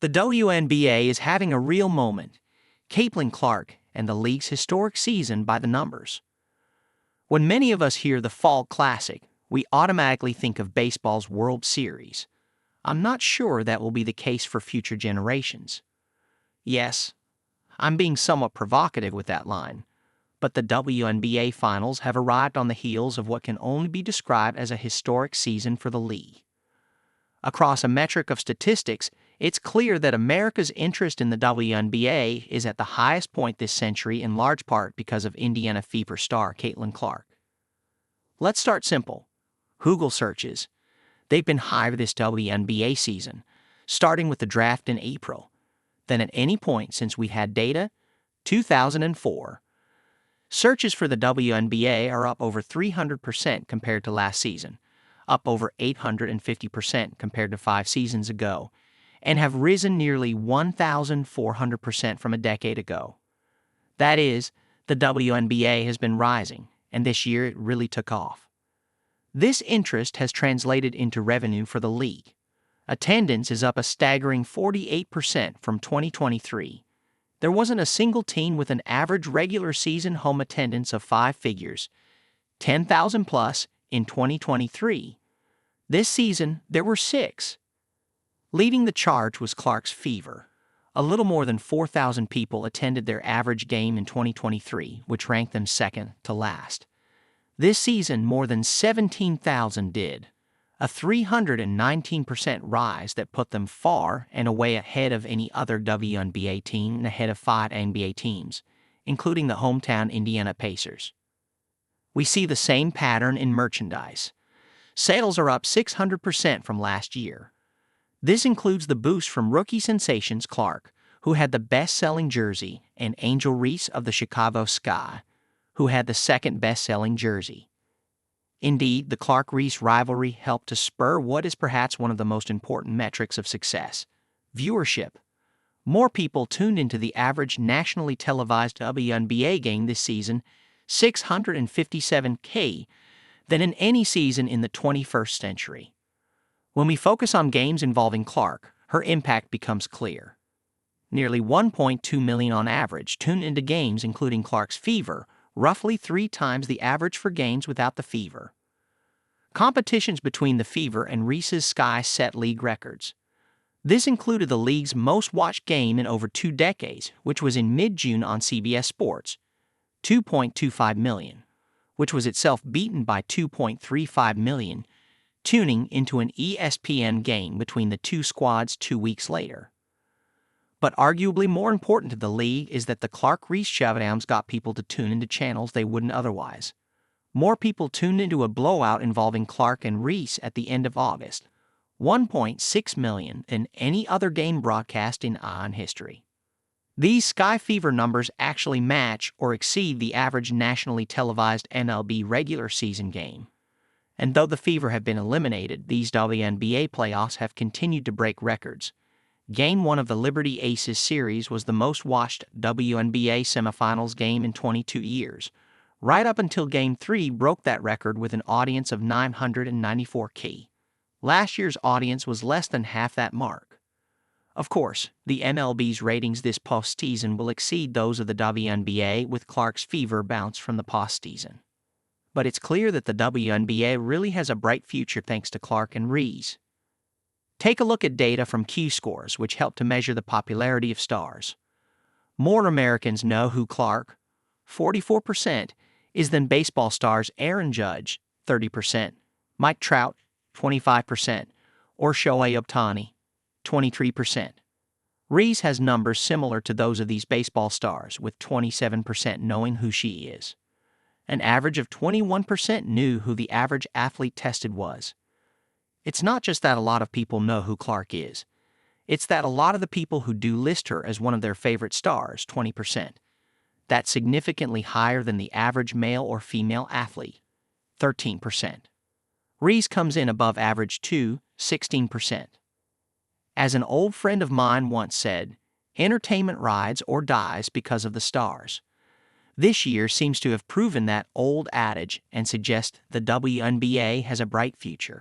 The WNBA is having a real moment. Caitlin Clark and the league's historic season by the numbers. When many of us hear the Fall Classic, we automatically think of baseball's World Series. I'm not sure that will be the case for future generations. Yes, I'm being somewhat provocative with that line, but the WNBA finals have arrived on the heels of what can only be described as a historic season for the league. Across a metric of statistics, it's clear that America's interest in the WNBA is at the highest point this century, in large part because of Indiana Fever star Caitlin Clark. Let's start simple. Google searches. They've been high for this WNBA season, starting with the draft in April. Then at any point since we had data, 2004. Searches for the WNBA are up over 300% compared to last season, up over 850% compared to 5 seasons ago, and have risen nearly 1,400% from a decade ago. That is, the WNBA has been rising, and this year it really took off. This interest has translated into revenue for the league. Attendance is up a staggering 48% from 2023. There wasn't a single team with an average regular season home attendance of 5 figures, 10,000 plus, in 2023. This season, there were 6. Leading the charge was Clark's Fever. A little more than 4,000 people attended their average game in 2023, which ranked them second to last. This season, more than 17,000 did, a 319% rise that put them far and away ahead of any other WNBA team and ahead of 5 NBA teams, including the hometown Indiana Pacers. We see the same pattern in merchandise. Sales are up 600% from last year. This includes the boost from rookie sensations Clark, who had the best-selling jersey, and Angel Reese of the Chicago Sky, who had the second best-selling jersey. Indeed, the Clark-Reese rivalry helped to spur what is perhaps one of the most important metrics of success: viewership. More people tuned into the average nationally televised WNBA game this season, 657K, than in any season in the 21st century. When we focus on games involving Clark, her impact becomes clear. Nearly 1.2 million on average tune into games including Clark's Fever, roughly 3 times the average for games without the Fever. Competitions between the Fever and Reese's Sky set league records. This included the league's most-watched game in over 2 decades, which was in mid-June on CBS Sports, 2.25 million, which was itself beaten by 2.35 million, tuning into an ESPN game between the two squads 2 weeks later. But arguably more important to the league is that the Clark-Reese showdowns got people to tune into channels they wouldn't otherwise. More people tuned into a blowout involving Clark and Reese at the end of August, 1.6 million, than any other game broadcast in ION history. These Sky Fever numbers actually match or exceed the average nationally televised MLB regular season game. And though the Fever have been eliminated, these WNBA playoffs have continued to break records. Game 1 of the Liberty Aces series was the most-watched WNBA semifinals game in 22 years, right up until Game 3 broke that record with an audience of 994K. Last year's audience was less than half that mark. Of course, the MLB's ratings this postseason will exceed those of the WNBA, with Clark's Fever bounce from the postseason. But it's clear that the WNBA really has a bright future thanks to Clark and Reese. Take a look at data from Q-Scores, which help to measure the popularity of stars. More Americans know who Clark, 44%, is than baseball stars Aaron Judge, 30%, Mike Trout, 25%, or Shohei Ohtani, 23%. Reese has numbers similar to those of these baseball stars, with 27% knowing who she is. An average of 21% knew who the average athlete tested was. It's not just that a lot of people know who Clark is. It's that a lot of the people who do list her as one of their favorite stars, 20%. That's significantly higher than the average male or female athlete, 13%. Reese comes in above average too, 16%. As an old friend of mine once said, entertainment rides or dies because of the stars. This year seems to have proven that old adage and suggests the WNBA has a bright future.